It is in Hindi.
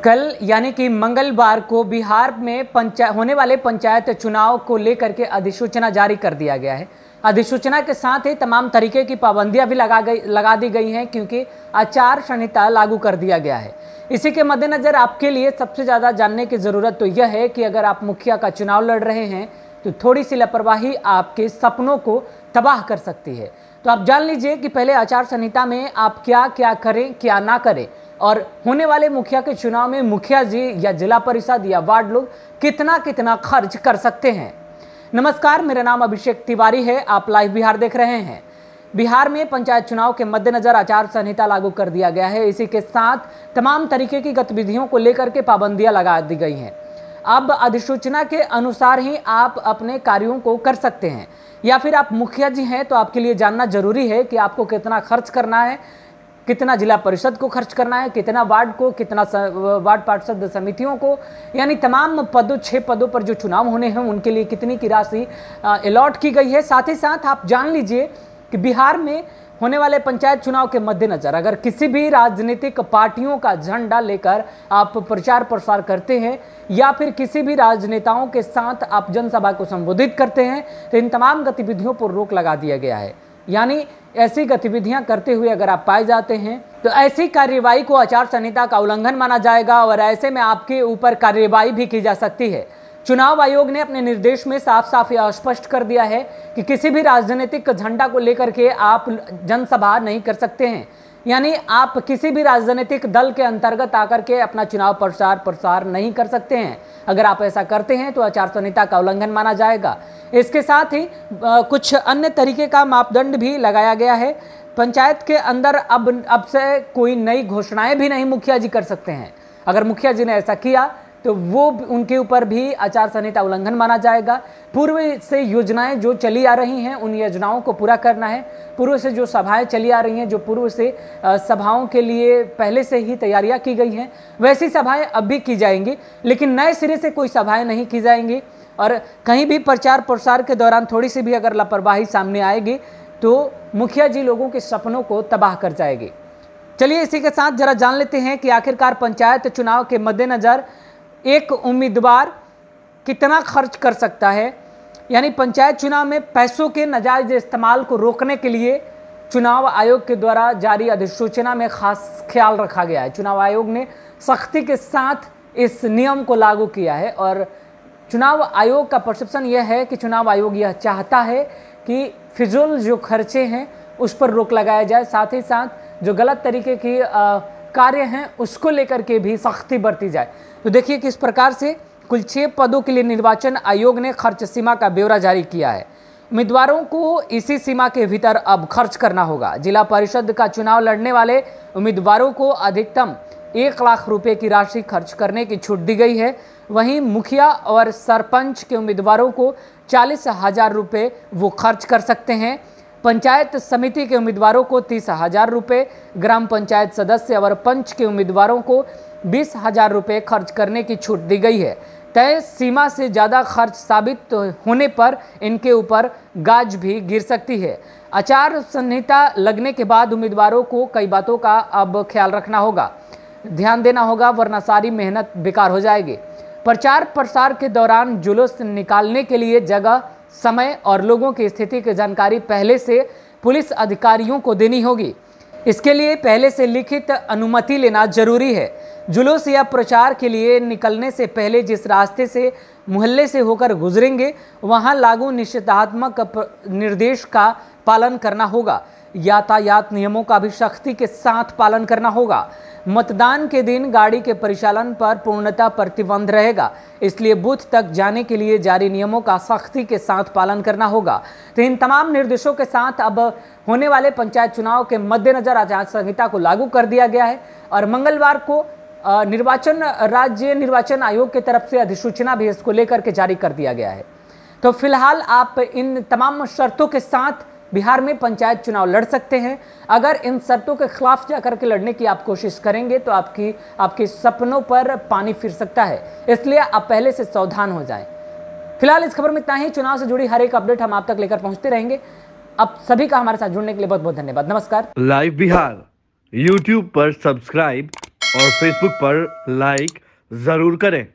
कल यानी कि मंगलवार को बिहार में होने वाले पंचायत चुनाव को लेकर के अधिसूचना जारी कर दिया गया है। अधिसूचना के साथ ही तमाम तरीके की पाबंदियां भी लगा दी गई हैं, क्योंकि आचार संहिता लागू कर दिया गया है। इसी के मद्देनज़र आपके लिए सबसे ज़्यादा जानने की ज़रूरत तो यह है कि अगर आप मुखिया का चुनाव लड़ रहे हैं तो थोड़ी सी लापरवाही आपके सपनों को तबाह कर सकती है। तो आप जान लीजिए कि पहले आचार संहिता में आप क्या क्या करें, क्या ना करें, और होने वाले मुखिया के चुनाव में मुखिया जी या जिला परिषद या वार्ड लोग कितना कितना खर्च कर सकते हैं। नमस्कार, मेरा नाम अभिषेक तिवारी है। आप लाइव बिहार देख रहे हैं। बिहार में पंचायत चुनाव के मद्देनजर आचार संहिता लागू कर दिया गया है। इसी के साथ तमाम तरीके की गतिविधियों को लेकर के पाबंदियां लगा दी गई हैं। अब अधिसूचना के अनुसार ही आप अपने कार्यों को कर सकते हैं, या फिर आप मुखिया जी हैं तो आपके लिए जानना जरूरी है कि आपको कितना खर्च करना है, कितना जिला परिषद को खर्च करना है, कितना वार्ड को, कितना वार्ड पार्षद समितियों को, यानी तमाम पदों 6 पदों पर जो चुनाव होने हैं उनके लिए कितनी की राशि अलॉट की गई है। साथ ही साथ आप जान लीजिए कि बिहार में होने वाले पंचायत चुनाव के मद्देनजर अगर किसी भी राजनीतिक पार्टियों का झंडा लेकर आप प्रचार प्रसार करते हैं या फिर किसी भी राजनेताओं के साथ आप जनसभा को संबोधित करते हैं तो इन तमाम गतिविधियों पर रोक लगा दिया गया है। यानी ऐसी गतिविधियां करते हुए अगर आप पाए जाते हैं तो ऐसी कार्यवाही को आचार संहिता का उल्लंघन माना जाएगा और ऐसे में आपके ऊपर कार्यवाही भी की जा सकती है। चुनाव आयोग ने अपने निर्देश में साफ साफ यह स्पष्ट कर दिया है कि किसी भी राजनीतिक झंडा को लेकर के आप जनसभा नहीं कर सकते हैं। यानी आप किसी भी राजनीतिक दल के अंतर्गत आकर के अपना चुनाव प्रसार नहीं कर सकते हैं। अगर आप ऐसा करते हैं तो आचार संहिता का उल्लंघन माना जाएगा। इसके साथ ही कुछ अन्य तरीके का मापदंड भी लगाया गया है। पंचायत के अंदर अब से कोई नई घोषणाएं भी नहीं मुखिया जी कर सकते हैं। अगर मुखिया जी ने ऐसा किया तो वो उनके ऊपर भी आचार संहिता उल्लंघन माना जाएगा। पूर्व से योजनाएं जो चली आ रही हैं उन योजनाओं को पूरा करना है। पूर्व से जो सभाएं चली आ रही हैं, जो पूर्व से सभाओं के लिए पहले से ही तैयारियां की गई हैं, वैसी सभाएं अब भी की जाएंगी, लेकिन नए सिरे से कोई सभाएं नहीं की जाएंगी। और कहीं भी प्रचार प्रसार के दौरान थोड़ी सी भी अगर लापरवाही सामने आएगी तो मुखिया जी लोगों के सपनों को तबाह कर जाएगी। चलिए इसी के साथ जरा जान लेते हैं कि आखिरकार पंचायत चुनाव के मद्देनज़र एक उम्मीदवार कितना खर्च कर सकता है। यानी पंचायत चुनाव में पैसों के नाजायज इस्तेमाल को रोकने के लिए चुनाव आयोग के द्वारा जारी अधिसूचना में खास ख्याल रखा गया है। चुनाव आयोग ने सख्ती के साथ इस नियम को लागू किया है और चुनाव आयोग का परसेप्शन यह है कि चुनाव आयोग यह चाहता है कि फिजूल जो खर्चे हैं उस पर रोक लगाया जाए। साथ ही साथ जो गलत तरीके की कार्य हैं उसको लेकर के भी सख्ती बरती जाए। तो देखिए किस प्रकार से कुल 6 पदों के लिए निर्वाचन आयोग ने खर्च सीमा का ब्यौरा जारी किया है। उम्मीदवारों को इसी सीमा के भीतर अब खर्च करना होगा। जिला परिषद का चुनाव लड़ने वाले उम्मीदवारों को अधिकतम 1 लाख रुपए की राशि खर्च करने की छूट दी गई है। वहीं मुखिया और सरपंच के उम्मीदवारों को 40,000 रुपये वो खर्च कर सकते हैं। पंचायत समिति के उम्मीदवारों को 30,000 रुपये, ग्राम पंचायत सदस्य और पंच के उम्मीदवारों को 20,000 रुपये खर्च करने की छूट दी गई है। तय सीमा से ज़्यादा खर्च साबित होने पर इनके ऊपर गाज भी गिर सकती है। आचार संहिता लगने के बाद उम्मीदवारों को कई बातों का अब ख्याल रखना होगा, ध्यान देना होगा, वरना सारी मेहनत बेकार हो जाएगी। प्रचार प्रसार के दौरान जुलूस निकालने के लिए जगह, समय और लोगों की स्थिति की जानकारी पहले से पुलिस अधिकारियों को देनी होगी। इसके लिए पहले से लिखित अनुमति लेना जरूरी है। जुलूस या प्रचार के लिए निकलने से पहले जिस रास्ते से मोहल्ले से होकर गुजरेंगे वहां लागू निषेधात्मक निर्देश का पालन करना होगा। यातायात नियमों का भी सख्ती के साथ पालन करना होगा। मतदान के दिन गाड़ी के परिचालन पर पूर्णतः प्रतिबंध रहेगा, इसलिए बूथ तक जाने के लिए जारी नियमों का सख्ती के साथ पालन करना होगा। तो इन तमाम निर्देशों के साथ अब होने वाले पंचायत चुनाव के मद्देनजर आचार संहिता को लागू कर दिया गया है और मंगलवार को राज्य निर्वाचन आयोग की तरफ से अधिसूचना भी इसको लेकर के जारी कर दिया गया है। तो फिलहाल आप इन तमाम शर्तों के साथ बिहार में पंचायत चुनाव लड़ सकते हैं। अगर इन शर्तों के खिलाफ जाकर के लड़ने की आप कोशिश करेंगे तो आपके सपनों पर पानी फिर सकता है, इसलिए आप पहले से सावधान हो जाएं। फिलहाल इस खबर में इतना ही। चुनाव से जुड़ी हर एक अपडेट हम आप तक लेकर पहुंचते रहेंगे। आप सभी का हमारे साथ जुड़ने के लिए बहुत बहुत धन्यवाद। नमस्कार। लाइव बिहार YouTube पर सब्सक्राइब और फेसबुक पर लाइक जरूर करें।